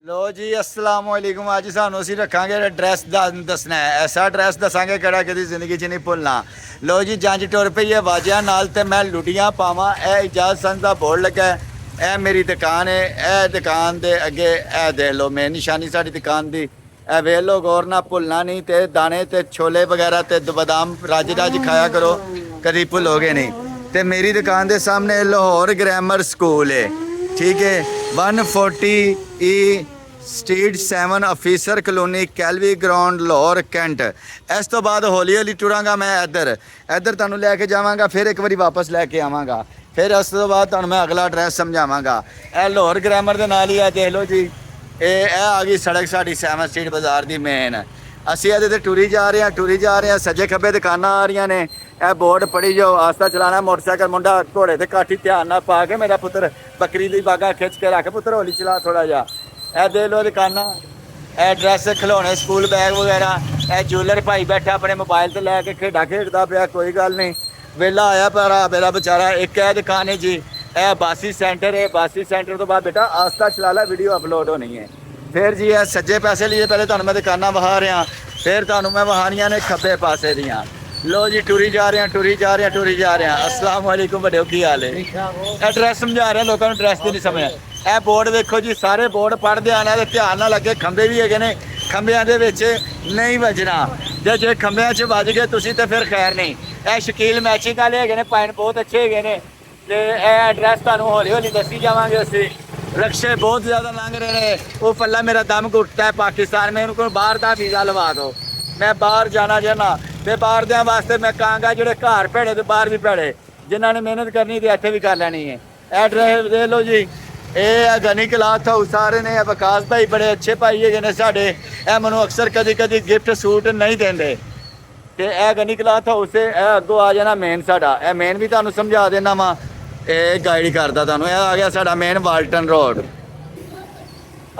लो जी अस्सलाम वालेकुम। अज सानू असीं रखांगे एड्रैस दसना है, ऐसा एड्रैस दसांगे किहड़ा कदी जिंदगी च नहीं भुलना। लो जी जंज टुर पई है वाजिया नाल ते मैं लुटियां पावां। ए इजाज़त संस दा बोर्ड लगा है, ए मेरी दुकान है। ए दुकान दे अगे ए देख लो मेन निशानी साडी दुकान दी। ए वेख लो गौर ना भुलना नहीं। ते दाने ते छोले वगैरह ते बादाम रज रज खाया करो, कदी भुलोगे नहीं। ते मेरी दुकान दे सामने लाहौर ग्रामर स्कूल है, ठीक है। 140 ई स्ट्रीट 7 ऑफिसर कलोनी कैलवी ग्राउंड लाहौर कैंट। इस तो बाद हौली हौली टुरांगा मैं इधर तुहानू लैके जावांगा, फिर एक बारी वापस लैके आवांगा, फिर उस तो बाद तुहानू मैं अगला एड्रैस समझावांगा। ए लाहौर ग्रामर दे नाल ही है, देख लो जी। ए आ गई सड़क साडी 7 स्ट्रीट बाजार दी मेन। ਅਸੀਂ ਇਹਦੇ ਤੇ ਟੁਰੀ ਜਾ ਰਹੇ ਹਾਂ। ਸੱਜੇ ਖੱਬੇ ਦੁਕਾਨਾਂ ਆ ਰਹੀਆਂ ਨੇ। ਇਹ ਬੋਰਡ ਪੜੀ ਜਾਓ, ਆਸਤਾ ਚਲਾਣਾ ਮੋਟਰਸਾਈਕਲ। ਮੁੰਡਾ ਘੋੜੇ ਤੇ ਕਾਠੀ ਧਿਆਨ ਨਾਲ ਪਾ ਕੇ, ਮੇਰਾ ਪੁੱਤਰ ਬੱਕਰੀ ਦੀ ਬਾਗਾ ਖਿੱਚ ਕੇ ਰੱਖ, ਪੁੱਤਰ ਹੌਲੀ ਚਲਾ ਥੋੜਾ ਜਿਹਾ। ਇਹ ਦੇਖ ਲਓ ਦੁਕਾਨਾਂ, ਇਹ ਡਰੈਸ ਖਿਡੌਣੇ ਸਕੂਲ ਬੈਗ ਵਗੈਰਾ। ਇਹ ਜੂਲਰ ਭਾਈ ਬੈਠਾ ਆਪਣੇ ਮੋਬਾਈਲ ਤੇ ਲੈ ਕੇ ਖੇਡਾਂ ਖੇਡਦਾ ਪਿਆ, ਕੋਈ ਗੱਲ ਨਹੀਂ, ਵੇਲਾ ਆਇਆ ਭਰਾ ਮੇਰਾ ਵਿਚਾਰਾ। ਇੱਕ ਇਹ ਦੁਕਾਨ ਹੈ ਜੀ, ਇਹ ਬਾਸੀ ਸੈਂਟਰ ਹੈ। ਬਾਸੀ ਸੈਂਟਰ ਤੋਂ ਬਾਅਦ ਬੇਟਾ ਆਸਤਾ ਚਲਾ ਲੈ, ਵੀਡੀਓ ਅਪਲੋਡ ਹੋਣੀ ਹੈ। फिर जी है सज्जे पासे लिए पहले तुहानू मैं दुकाना वहा रहा, फिर तुहानू मैं वहानिया ने खब्बे पासे दियाँ। लो जी टुरी जा रहे हैं। अस्सलाम वालेकुम बड़े, की हाल है? एड्रैस समझा रहे हैं लोगों को, एड्रैस नहीं समझ। यह बोर्ड देखो जी, सारे बोर्ड पढ़ते आना तो ध्यान ना लगे। खंबे भी है ने, खंबिया के नहीं बजना। जे खंबिया च बज गए तुसी तो फिर खैर नहीं। यह शकील मैचिंग वाले है, पॉइंट बहुत अच्छे है। तो यह एड्रैस तुहानू हौली हौली दसी जावांगे। असीं रक्शे बहुत ज़्यादा लंघ रहे हैं। वो पल्ला मेरा दम घुटता है पाकिस्तान में, उनको बाहर का वीज़ा लवा दो। मैं बाहर जाना चाहना, तो बाहर दे वास्ते मैं कहांगा जोड़े घर भैड़े तो बाहर भी भैड़े, जिन्होंने मेहनत करनी तो इत्थे भी कर लैनी है। एड्रैस दे लो जी। ये गनी क्लाथ हाउस सारे ने, विकास भाई बड़े अच्छे भाई है साढ़े। ए मैनू अक्सर कदी कदी गिफ्ट सूट नहीं देंगे। तो यह गनी क्लाथ हाउस है, अगों आ जाना मेन साडा। यह मेन भी तुहानू समझा देना वा, ਇਹ ਗਾਈਡ ਕਰਦਾ ਤੁਹਾਨੂੰ। ਇਹ ਆ ਗਿਆ ਸਾਡਾ ਮੇਨ ਵਾਲਟਨ ਰੋਡ।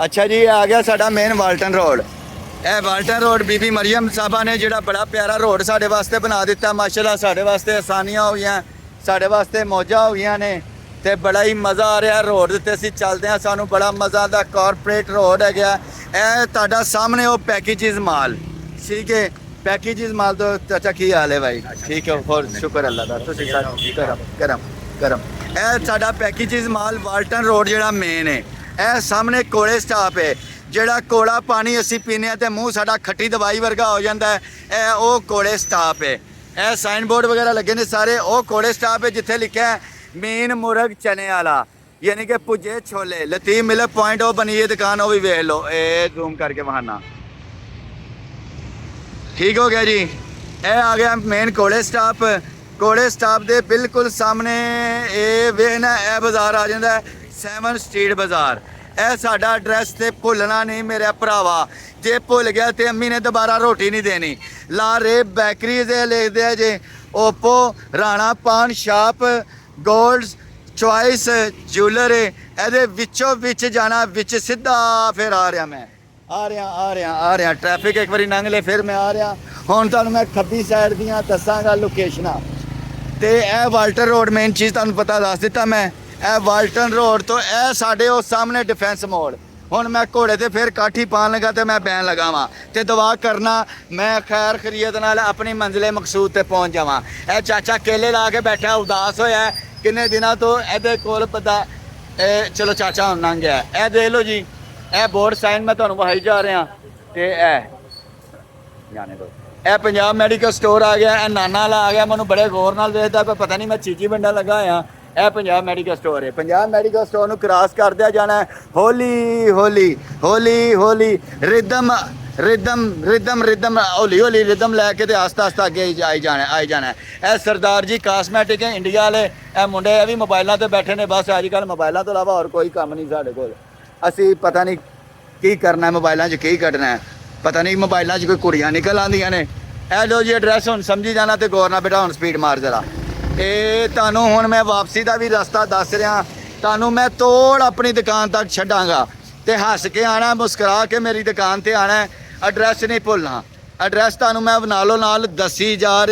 ਅੱਛਾ ਜੀ, ਆ ਗਿਆ ਸਾਡਾ ਮੇਨ ਵਾਲਟਨ ਰੋਡ। ਇਹ ਵਾਲਟਨ ਰੋਡ ਬੀਬੀ ਮਰੀਮ ਸਾਹਿਬਾ ਨੇ ਜਿਹੜਾ ਬੜਾ ਪਿਆਰਾ ਰੋਡ ਸਾਡੇ ਵਾਸਤੇ ਬਣਾ ਦਿੱਤਾ। ਮਾਸ਼ਾਅੱਲਾ ਸਾਡੇ ਵਾਸਤੇ ਆਸਾਨੀਆਂ ਹੋ ਗਈਆਂ, ਸਾਡੇ ਵਾਸਤੇ ਮੌਜਾਂ ਹੋ ਗਈਆਂ ਨੇ, ਤੇ ਬੜਾ ਹੀ ਮਜ਼ਾ ਆ ਰਿਹਾ ਰੋਡ ਤੇ ਅਸੀਂ ਚੱਲਦੇ ਹਾਂ। ਸਾਨੂੰ ਬੜਾ ਮਜ਼ਾ ਆਉਂਦਾ। ਕਾਰਪੋਰੇਟ ਰੋਡ ਹੈਗਾ ਇਹ ਤੁਹਾਡਾ ਸਾਹਮਣੇ। ਉਹ ਪੈਕੇਜਿਸ ਮਾਲ, ਠੀਕ ਹੈ। ਪੈਕੇਜਿਸ ਮਾਲ ਤੋਂ ਚਾਚਾ ਕੀ ਹਾਲ ਹੈ ਭਾਈ? ਠੀਕ ਹੈ, ਹੋਰ ਸ਼ੁਕਰ ਅੱਲਾ ਦਾ। ਤੁਸੀਂ ਕਰਮ ਇਹ ਸਾਡਾ ਪੈਕੇਜਿਸ ਮਾਲ ਵਾਲਟਨ ਰੋਡ ਜਿਹੜਾ ਮੇਨ ਹੈ। ਇਹ ਸਾਹਮਣੇ ਕੋਲੇ ਸਟਾਪ ਹੈ। ਜਿਹੜਾ ਕੋਲਾ ਪਾਣੀ ਅਸੀਂ ਪੀਂਦੇ ਹਾਂ ਤੇ ਮੂੰਹ ਸਾਡਾ ਖੱਟੀ ਦਵਾਈ ਵਰਗਾ ਹੋ ਜਾਂਦਾ ਹੈ, ਇਹ ਉਹ ਕੋਲੇ ਸਟਾਪ ਹੈ। ਇਹ ਸਾਈਨ ਬੋਰਡ ਵਗੈਰਾ ਲੱਗੇ ਨੇ ਸਾਰੇ, ਉਹ ਕੋਲੇ ਸਟਾਪ ਹੈ ਜਿੱਥੇ ਲਿਖਿਆ ਹੈ ਮੀਨ ਮੁਰਗ ਚਨੇ ਵਾਲਾ, ਯਾਨੀ ਕਿ ਭੁੱਜੇ ਛੋਲੇ। ਲਤੀਫ ਮਿਲਕ ਪੁਆਇੰਟ ਉਹ ਬਣੀ ਹੈ ਦੁਕਾਨ, ਉਹ ਵੀ ਵੇਖ ਲਓ। ਇਹ ਜ਼ੂਮ ਕਰਕੇ ਬਹਾਨਾ ਠੀਕ ਹੋ ਗਿਆ ਜੀ। ਇਹ ਆ ਗਿਆ ਮੇਨ ਕੋਲੇ ਸਟਾਪ। ਕੋਲੇ ਸਟਾਪ ਦੇ ਬਿਲਕੁਲ ਸਾਹਮਣੇ ਇਹ ਵੇਖਣਾ, ਇਹ ਬਾਜ਼ਾਰ ਆ ਜਾਂਦਾ 7 ਸਟਰੀਟ ਬਾਜ਼ਾਰ। ਇਹ ਸਾਡਾ ਐਡਰੈਸ ਤੇ ਭੁੱਲਣਾ ਨਹੀਂ ਮੇਰੇ ਭਰਾਵਾ। ਜੇ ਭੁੱਲ ਗਿਆ ਤੇ ਅੰਮੀ ਨੇ ਦੁਬਾਰਾ ਰੋਟੀ ਨਹੀਂ ਦੇਣੀ। ਲਾ ਰੇ ਬੇਕਰੀ ਦੇ ਲਿਖਦੇ ਆ ਜੇ, ਓਪੋ ਰਾਣਾ ਪਾਨ ਸ਼ਾਪ, ਗੋਲਡਸ ਚੋਇਸ ਜੂਲਰ। ਇਹਦੇ ਵਿੱਚੋਂ ਵਿੱਚ ਜਾਣਾ, ਵਿੱਚ ਸਿੱਧਾ ਫਿਰ ਆ ਰਿਹਾ ਮੈਂ ਆ ਰਿਹਾ। ਟ੍ਰੈਫਿਕ ਇੱਕ ਵਾਰੀ ਲੰਘ ਲੈ, ਫਿਰ ਮੈਂ ਆ ਰਿਹਾ। ਹੁਣ ਤੁਹਾਨੂੰ ਮੈਂ ਖੱਬੀ ਸਾਈਡ ਦੀਆਂ ਦੱਸਾਂਗਾ ਲੋਕੇਸ਼ਨਾਂ। ਤੇ ਇਹ ਵਾਲਟਨ ਰੋਡ ਮੇਨ ਚੀਜ਼ ਤੁਹਾਨੂੰ ਪਤਾ ਦੱਸ ਦਿੱਤਾ ਮੈਂ। ਇਹ ਵਾਲਟਨ ਰੋਡ ਤੋਂ ਇਹ ਸਾਡੇ ਉਹ ਸਾਹਮਣੇ ਡਿਫੈਂਸ ਮੋੜ। ਹੁਣ ਮੈਂ ਘੋੜੇ ਤੇ ਫਿਰ ਕਾਠੀ ਪਾਣ ਲੱਗਾ ਤੇ ਮੈਂ ਬੈਣ ਲਗਾ ਵਾਂ ਤੇ ਦੁਆ ਕਰਨਾ ਮੈਂ ਖੈਰ ਖਰੀਅਤ ਨਾਲ ਆਪਣੀ ਮੰਜ਼ਿਲੇ ਮਕਸੂਦ ਤੇ ਪਹੁੰਚ ਜਾਵਾਂ। ਇਹ ਚਾਚਾ ਕੇਲੇ ਲਾ ਕੇ ਬੈਠਾ ਉਦਾਸ ਹੋਇਆ ਕਿੰਨੇ ਦਿਨਾਂ ਤੋਂ। ਇਹਦੇ ਕੋਲ ਪਤਾ ਚਲੋ ਚਾਚਾ ਹੁਣ ਲੰਘ ਗਿਆ। ਇਹ ਦੇਖ ਲਓ ਜੀ, ਇਹ ਬੋਰਡ ਸਾਈਨ ਮੈਂ ਤੁਹਾਨੂੰ ਵਹਾਈ ਜਾ ਰਿਹਾ। ਤੇ ਇਹ ਜਾਣੇ ਦੋ, ਇਹ ਪੰਜਾਬ ਮੈਡੀਕਲ ਸਟੋਰ ਆ ਗਿਆ। ਇਹ ਨਾਨਾ ਵਾਲਾ ਆ ਗਿਆ। ਮੈਨੂੰ ਬੜੇ ਗੌਰ ਨਾਲ ਵੇਖਦਾ ਪਿਆ, ਪਤਾ ਨਹੀਂ ਮੈਂ ਚੀਜੀ ਬੰਡਾ ਲੱਗਾ ਆ। ਇਹ ਪੰਜਾਬ ਮੈਡੀਕਲ ਸਟੋਰ ਹੈ। ਪੰਜਾਬ ਮੈਡੀਕਲ ਸਟੋਰ ਨੂੰ ਕ੍ਰਾਸ ਕਰਦਿਆ ਜਾਣਾ ਹੌਲੀ ਹੌਲੀ ਰਿਦਮ ਹੌਲੀ ਰਿਦਮ ਲੈ ਕੇ ਤੇ ਆਸਤਾ ਅੱਗੇ ਆਈ ਜਾਣਾ। ਇਹ ਸਰਦਾਰ ਜੀ ਕਾਸਮੈਟਿਕ ਹੈ ਇੰਡੀਆ ਵਾਲੇ। ਇਹ ਮੁੰਡੇ ਇਹ ਵੀ ਮੋਬਾਈਲਾਂ ਤੇ ਬੈਠੇ ਨੇ ਬਸ। ਅੱਜ ਕੱਲ੍ਹ ਮੋਬਾਈਲਾਂ ਤੋਂ ਇਲਾਵਾ ਹੋਰ ਕੋਈ ਕੰਮ ਨਹੀਂ ਸਾਡੇ ਕੋਲ। ਅਸੀਂ ਪਤਾ ਨਹੀਂ ਕੀ ਕਰਨਾ ਮੋਬਾਈਲਾਂ 'ਚ, ਕੀ ਕੱਢਣਾ ਪਤਾ ਨਹੀਂ। ਮੋਬਾਈਲਾਂ 'ਚ ਕੋਈ ਕੁੜੀਆਂ ਨਿਕਲ ਆਉਂਦੀਆਂ ਨੇ। ਇਹ ਲੋ ਜੀ ਐਡਰੈਸ ਹੁਣ ਸਮਝੀ ਜਾਣਾ ਤੇ ਗੌਰ ਨਾਲ ਬੇਟਾ। ਹੁਣ ਸਪੀਡ ਮਾਰ ਜਰਾ। ਇਹ ਤੁਹਾਨੂੰ ਹੁਣ ਮੈਂ ਵਾਪਸੀ ਦਾ ਵੀ ਰਸਤਾ ਦੱਸ ਰਿਹਾ। ਤੁਹਾਨੂੰ ਮੈਂ ਤੋੜ ਆਪਣੀ ਦੁਕਾਨ ਤੱਕ ਛੱਡਾਂਗਾ ਤੇ ਹੱਸ ਕੇ ਆਣਾ, ਮੁਸਕਰਾ ਕੇ ਮੇਰੀ ਦੁਕਾਨ ਤੇ ਆਣਾ। ਐਡਰੈਸ ਨਹੀਂ ਭੁੱਲਣਾ। ਐਡਰੈਸ ਤੁਹਾਨੂੰ ਮੈਂ ਨਾਲ ਦੱਸੀ ਜਾ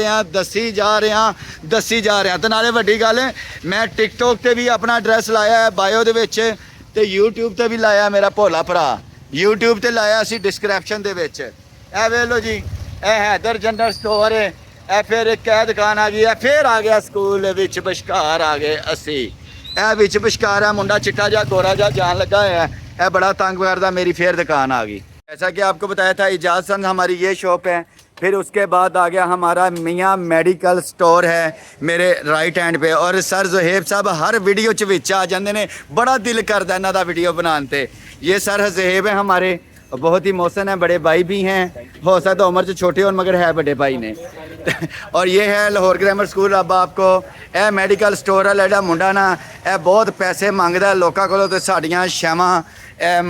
ਰਿਹਾ ਤੇ ਨਾਲੇ ਵੱਡੀ ਗੱਲ ਮੈਂ ਟਿਕਟੋਕ ਤੇ ਵੀ ਆਪਣਾ ਐਡਰੈਸ ਲਾਇਆ ਹੈ ਬਾਇਓ ਦੇ ਵਿੱਚ, ਤੇ YouTube ਤੇ ਵੀ ਲਾਇਆ ਮੇਰਾ ਭੋਲਾ ਭਰਾ। YouTube ਤੇ ਲਾਇਆ ਸੀ ਡਿਸਕ੍ਰਿਪਸ਼ਨ ਦੇ ਵਿੱਚ। ਇਹ ਵੇਖ ਲਓ ਜੀ, ਇਹ ਹੈਦਰ ਜਨਰਲ ਸਟੋਰ ਹੈ। ਇਹ ਫਿਰ ਇੱਕ ਇਹ ਦੁਕਾਨ ਆ ਗਈ ਹੈ, ਫਿਰ ਆ ਗਿਆ ਸਕੂਲ ਵਿੱਚ ਵਿਚਕਾਰ ਆ ਗਏ ਅਸੀਂ। ਇਹ ਵਿੱਚ ਵਿਚਕਾਰ ਹੈ ਮੁੰਡਾ चिट्टा जा गोरा जा जान लगा है, यह बड़ा तंग करता, मेरी फिर दुकान आ गई। जैसा कि आपको बताया था इजाज़ संग हमारी ये शॉप है। फिर उसके बाद आ गया हमारा मियाँ मेडिकल स्टोर है मेरे राइट हैंड पे। और सर ज़ुहैब साहब हर वीडियो च विच आ जाते ने, बड़ा दिल करता इन्हों का वीडियो बनाने ते। ये सर ज़ुहैब है हमारे, बहुत ही मोहसन है, बड़े भाई भी हैं, हो सकता उम्र से छोटे और मगर है बड़े भाई ने। और ये है लाहौर ग्रामर स्कूल। अब आपको यह मेडिकल स्टोर है लड़ा मुंडा ना, यह बहुत पैसे मंगता लोगों को, तो साड़ियाँ छावां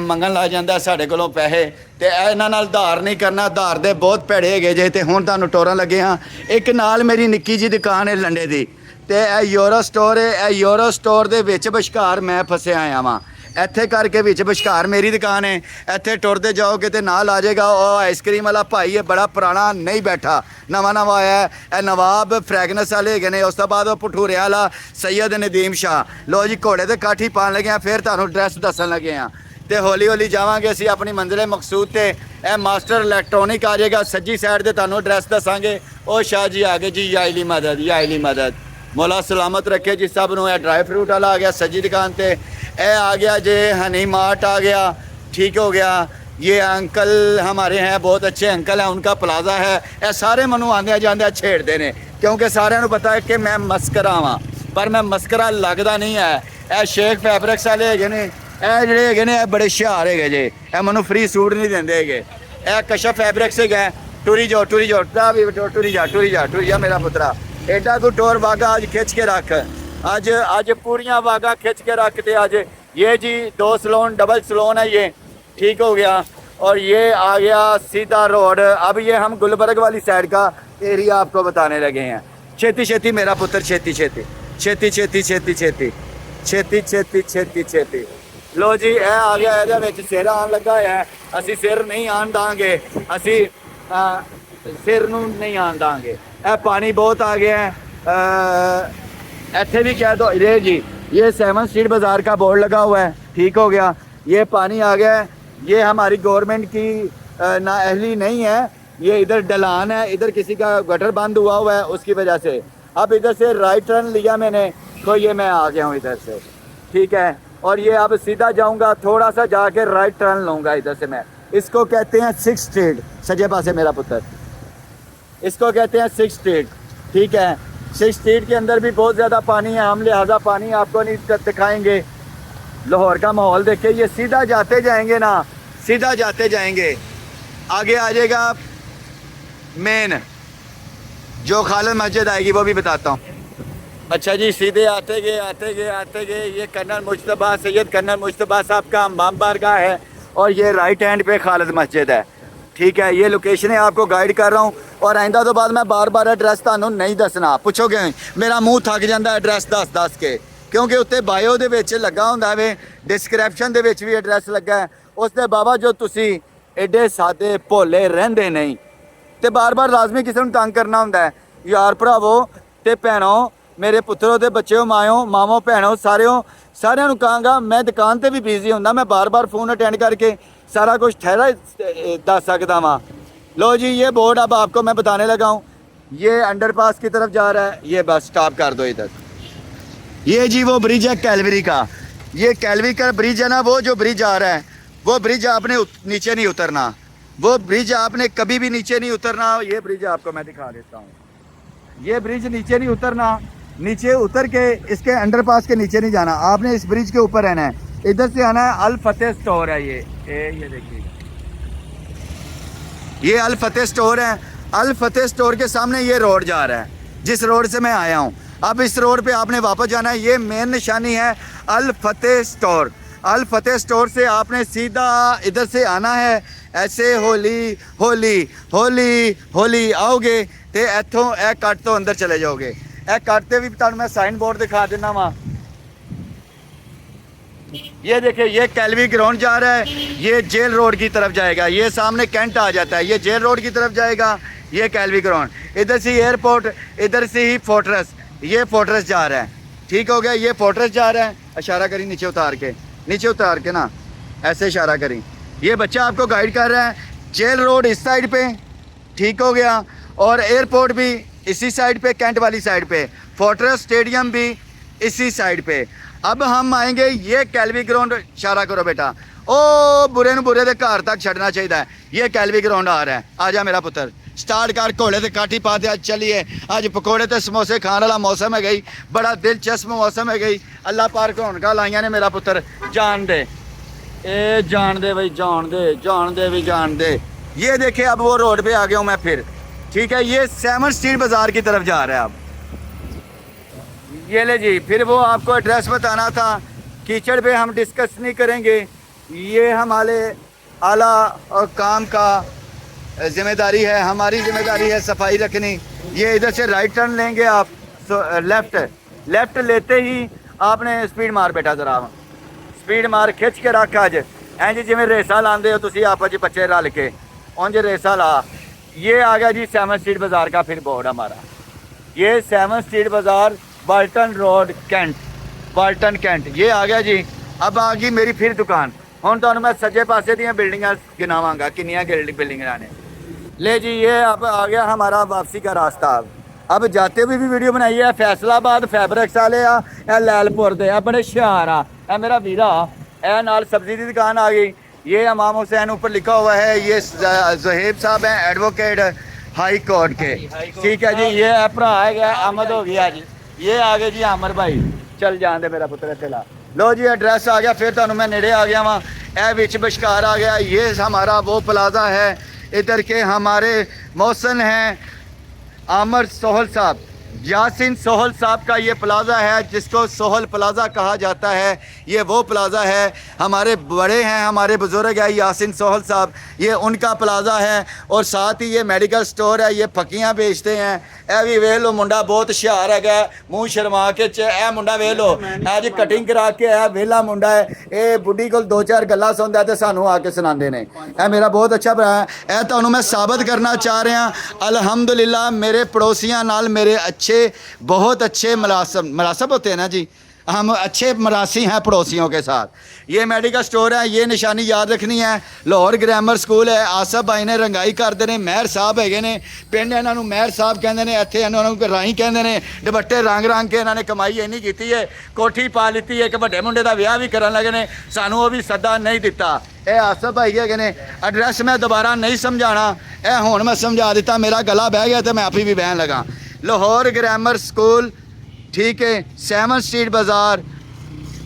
मंगन लग जाता साढ़े कोलों पैसे। तो इन्हां नाल धार नहीं करना, धार दे बहुत भैड़े है जे। तो हुण तुहानूं टोरां लगे हाँ। एक नाल मेरी निक्की जी दुकान है लंडे दी, तो यह यूरो स्टोर है। यह यूरो स्टोर दे विच विचकार मैं फसिया आया वां। ਇੱਥੇ ਕਰਕੇ ਵਿੱਚ ਵਿਚਕਾਰ ਮੇਰੀ ਦੁਕਾਨ ਹੈ। ਇੱਥੇ ਟੁਰਦੇ ਜਾਓਗੇ ਤੇ ਨਾਲ ਆ ਜਾਏਗਾ ਉਹ ਆਈਸਕ੍ਰੀਮ ਵਾਲਾ ਭਾਈ ਹੈ, ਬੜਾ ਪੁਰਾਣਾ ਨਹੀਂ ਬੈਠਾ, ਨਵਾਂ ਨਵਾਂ ਆਇਆ। ਇਹ ਨਵਾਬ ਫ੍ਰੈਗਨੈਂਸ ਵਾਲੇ ਹੈਗੇ ਨੇ। ਉਸ ਤੋਂ ਬਾਅਦ ਉਹ ਭਟੂਰਿਆਂ ਵਾਲਾ ਸੈयद ਨਦੀਮ ਸ਼ਾਹ। ਲੋ ਜੀ ਘੋੜੇ ਤੇ ਕਾਠੀ ਪਾਣ ਲੱਗੇ ਆ, ਫਿਰ ਤੁਹਾਨੂੰ ਐਡਰੈਸ ਦੱਸਣ ਲੱਗੇ ਆ। ਤੇ ਹੌਲੀ ਹੌਲੀ ਜਾਵਾਂਗੇ ਅਸੀਂ ਆਪਣੀ ਮੰਜ਼ਿਲੇ ਮਕਸੂਦ ਤੇ। ਇਹ ਮਾਸਟਰ ਇਲੈਕਟ੍ਰੋਨਿਕ ਆ ਜਾਏਗਾ ਸੱਜੀ ਸਾਈਡ ਤੇ, ਤੁਹਾਨੂੰ ਐਡਰੈਸ ਦੱਸਾਂਗੇ। ਉਹ ਸ਼ਾਹ ਜੀ ਆ ਗਏ ਜੀ, ਯਾ ਇਲੀ ਮਦਦ, ਯਾ ਇਲੀ ਮਦਦ। मौला सलामत रखे जी सब नूं। ड्राई फ्रूट वाला आ गया सजी दुकान पे। ए आ गया जे हनी मार्ट आ गया, ठीक हो गया। ये अंकल हमारे हैं, बहुत अच्छे अंकल हैं, उनका प्लाजा है। ए सारे मनु आंदे जांदे छेड़ते हैं, क्योंकि सारे नूं पता है कि मैं मस्करा वां, पर मैं मस्करा लगता नहीं है। ए शेख फैब्रिक्स वाले है ने, ए जिहड़े है ने बड़े हुशियार है जे। ए मैनू फ्री सूट नहीं देंदे है। ए कशफ फैब्रिक्स है, टुरी जाओ टुरी जाओ, टुरी जा मेरा पुत्रा। एडा को टोर वागा आज खिंच के रख, आज पूरियां वागा खिंच के रखते। आज ये जी 2 सलोन डबल सलोन है ये, ठीक हो गया। और ये आ गया सीधा रोड। अब ये हम गुलबर्ग वाली साइड का एरिया आपको बताने लगे हैं। छेती छेती मेरा पुत्र, छेती छेती छेती छेती छेती छेती छेती छेती छेती छेती। लो जी ए आ गया, ਇਹਦੇ ਵਿੱਚ ਸਿਰ ਆਣ ਲੱਗਾ ਹੈ। ਅਸੀਂ ਸਿਰ ਨਹੀਂ ਆਣ ਦਾਂਗੇ, ਅਸੀਂ ਸਿਰ ਨੂੰ ਨਹੀਂ ਆਣ ਦਾਂਗੇ। पानी बहुत आ गया है। ऐसे भी कह दो ये जी, ये 7 स्ट्रीट बाज़ार का बोर्ड लगा हुआ है, ठीक हो गया। ये पानी आ गया है, ये हमारी गवर्नमेंट की नाअहली नहीं है। ये इधर ढलान है, इधर किसी का गटर बंद हुआ है उसकी वजह से। अब इधर से राइट टर्न लिया मैंने, तो ये मैं आ गया हूँ इधर से, ठीक है। और ये अब सीधा जाऊँगा, थोड़ा सा जाके राइट टर्न लूँगा इधर से मैं। इसको कहते हैं 6 स्ट्रीट, सजे पास है मेरा पुत्र, इसको कहते हैं 6 स्ट्रीट, ठीक है। 6 स्ट्रीट के अंदर भी बहुत ज़्यादा पानी है, हम लिहाजा पानी आपको नहीं दिखाएंगे। लाहौर का माहौल देखिए। ये सीधा जाते जाएंगे ना, सीधा जाते जाएंगे, आगे आ जाएगा मेन जो खालिद मस्जिद आएगी, वो भी बताता हूँ। अच्छा जी, सीधे आते गए ये कर्नल मुश्तबा, सैयद कर्नल मुश्तबा साहब का हम्माम बारगाह है। और ये राइट हैंड पे खालिद मस्जिद है, ठीक है। ये लोकेशन है, आपको गाइड कर रहा हूँ। और आइंदा तो बाद मैं बार बार एड्रैस तुहानूं नहीं दसना, पुछोगे मेरा मूँह थक जाता एड्रैस दस के, क्योंकि उत्ते बायो दे विच लगा हुंदा वे, डिस्क्रिप्शन दे विच भी एड्रैस लगा है। उस दे बावजूद तुसीं एडे सादे भोले रहिंदे नहीं, ते बार बार लाजमी किसी नूं तंग करना हुंदा है। यार भरावो ते भैणों, मेरे पुत्रों ते बच्चों, माओ मावो भैणों, सारिਆਂ ਨੂੰ कहांगा मैं दुकान ते भी बिजी हुंदा, मैं बार बार फ़ोन अटेंड करके सारा कुछ ठहरा दस सकता वहाँ। लो जी, ये बोर्ड अब आपको मैं बताने लगा हूँ। ये अंडरपास की तरफ जा रहा है, ये बस स्टॉप कर दो इधर। ये जी वो ब्रिज है कैलवरी का, ये कैलवरी का ब्रिज है ना, वो जो ब्रिज आ रहा है, वो ब्रिज आपने नीचे नहीं उतरना, वो ब्रिज आपने कभी भी नीचे नहीं उतरना। ये ब्रिज आपको मैं दिखा देता हूँ, ये ब्रिज नीचे नहीं उतरना, नीचे उतर के इसके अंडरपास के नीचे नहीं जाना, आपने इस ब्रिज के ऊपर रहना है। इधर से आना है, अल फतेह स्टोर है ये देखिए, ये अल फतेह स्टोर है। अल फतेह स्टोर के सामने ये रोड जा रहा है, जिस रोड से मैं आया हूँ। अब इस रोड पे आपने वापस जाना है, ये मेन निशानी है अल फतेह स्टोर। अल फतेह स्टोर से आपने सीधा इधर से आना है, ऐसे होली होली होली होली आओगे तो इतों ए कट तो अंदर चले जाओगे। ए कटते भी तुहानूं मैं साइन बोर्ड दिखा देना वा। ये देखिए, ये कैलवी ग्राउंड जा रहा है, ये जेल रोड की तरफ जाएगा। ये सामने कैंट आ जाता है, ये जेल रोड की तरफ जाएगा, ये कैलवी ग्राउंड। इधर से एयरपोर्ट, इधर से ही फोर्ट्रेस, ये फोर्ट्रेस जा रहा है, ठीक हो गया। ये फोर्ट्रेस जा रहा है, इशारा करी नीचे उतार के ना, ऐसे इशारा करी। ये बच्चा आपको गाइड कर रहा है। जेल रोड इस साइड पे ठीक हो गया, और एयरपोर्ट भी इसी साइड पे, कैंट वाली साइड पे, फोर्ट्रेस स्टेडियम भी इसी साइड पे। अब हम आएंगे ये कैलवी ग्राउंड, इशारा करो बेटा, ओ बुरे ਨੂੰ बुरे ਦੇ ਘਰ तक ਛੱਡਣਾ ਚਾਹੀਦਾ ਹੈ। ये कैलवी ग्राउंड आ रहा है, आ जा मेरा पुत्र, स्टार्ट कर, घोड़े ते काठी पा दे, चलिए। अज पकौड़े ते समोसे खाने वाला मौसम है गई, बड़ा दिलचस्प मौसम है गई। अल्लाह पाक रौनक लाइया ने मेरा पुत्र, जान दे ए जान दे भाई, जान दे, जान दे भी, जान दे। ये देखिए अब वो रोड पे आ गया हूँ मैं फिर, ठीक है। ये 7 स्ट्रीट बाज़ार की तरफ जा रहा है अब। ये ले जी, फिर वो आपको एड्रेस बताना था। कीचड़ पे हम डिस्कस नहीं करेंगे, ये हमारे आला और काम का जिम्मेदारी है, हमारी जिम्मेदारी है सफाई रखनी। ये इधर से राइट टर्न लेंगे आप, लेफ्ट लेते ही आपने स्पीड मार बेटा, जरा स्पीड मार, खिंच के रख। अज इंज जिमें रेसा लाते हो तुम आपस में बच्चे रल के, उंज रेसा ला। ये आ गया जी 7 स्ट्रीट बाज़ार का फिर बोर्ड हमारा, ये 7 स्ट्रीट बाज़ार, Balton road, cantt, Balton cantt, ये आ गया जी। अब आ गई मेरी फिर दुकान। हुण तुहानूं मैं सज्जे पासे दी बिल्डिंगां गिनावांगा कितनियां बिल्डिंगां ने। ले जी, ये अब आ गया हमारा वापसी का रास्ता। अब जाते हुए भी वीडियो बनाई है। फैसलाबाद फैब्रिक्स वाले आ, ए लैलपुर दे, ए बड़े हुशियार आ, ए मेरा वीरा, ए नाल सब्जी की दुकान आ गई। ये इमाम हुसैन ऊपर लिखा हुआ है, ये ज़हेब साहब हैं एडवोकेट हाई कोर्ट के, ठीक है जी। ये भरा है अहमद हो गया जी, ये आ गए जी आमर भाई, चल जान दे मेरा पुत्र इत्थे ला। लो जी एड्रैस आ गया, फिर तुहानूं मैं नेड़े आ गया वहाँ, ए विच बशकार आ गया। ये हमारा वो प्लाजा है, इधर के हमारे मौसन हैं आमर सोहल साहब, यासिन सोहल साहब का ये प्लाज़ा है, जिसको सोहल प्लाज़ा कहा जाता है। ये वो प्लाज़ा है, हमारे बड़े हैं, हमारे बुज़ुर्ग है यासिन सोहल साहब, ये उनका प्लाज़ा है। और साथ ही ये मेडिकल स्टोर है, ये फकियाँ बेचते हैं। ए भी वेख लो, मुंडा बहुत हुशियार है, मुँह शर्मा के ए मुंडा वेख लो, ए जी कटिंग करा के ए वेला मुंडा है, ये बुढ़ी को 2-4 गल्लां सुनता तो सानू आके सुनाते हैं। ए मेरा बहुत अच्छा भरा है, ए तुहानूं मैं साबित करना चाह रहा। अल्हम्दुलिल्लाह मेरे पड़ोसियों नाल मेरे अच्छे, बहुत अच्छे मुनासब होते हैं ना जी, हम अच्छे मरासी हैं पड़ोसियों के साथ। ये मेडिकल स्टोर है, ये निशानी याद रखनी है। लाहौर ग्रामर स्कूल है, आसफ भाई ने रंगाई करते हैं, महर साहब है ने, पिंड इन्हों महर साहब कहते हैं, इतने इन्होंने राही कहते हैं। दुपट्टे रंग रंग के इन्होंने कमाई इन्नी की है, कोठी पा ली, एक बड़े मुंडे का विआह भी करन लगे ने, सानू वो भी सदा नहीं दिता। ये आसफ भाई है ने। एड्रैस मैं दोबारा नहीं समझाना, ए हुण मैं समझा दिता, मेरा गला बह गया तो मैं आप ही भी बहन लगा। लाहौर ग्रामर स्कूल, ठीक है, 7 स्ट्रीट बाज़ार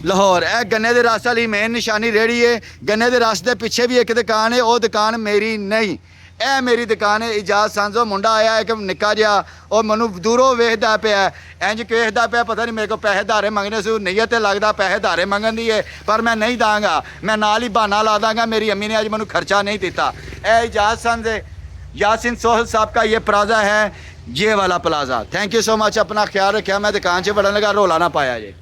लाहौर। ए गन्ने के रस वाली मेन निशानी रेहड़ी है। गन्ने के रस के पिछे भी एक दुकान है, वो दुकान मेरी नहीं, ए मेरी दुकान है। इजाज़ सांझो मुंडा आया एक निक्का जिहा, और मैनू दूरों वेखदा पिया, इंज वेखदा पिया, पता नहीं मेरे को पैसे धारे मंगने से नीयत लगता पैसे धारे मंगन दी है, पर मैं नहीं दांगा, मैं नाल ही बहाना ला दांगा, मेरी अम्मी ने अज मैनू खर्चा नहीं दिता। ए इजाज़ सांझे यासिन सोहल साहब का ये प्लाज़ा है, ये वाला plaza. Thank you so much, अपना ख्याल रखा। मैं दुकान से बढ़ने लगा, रोला ना पाया जी।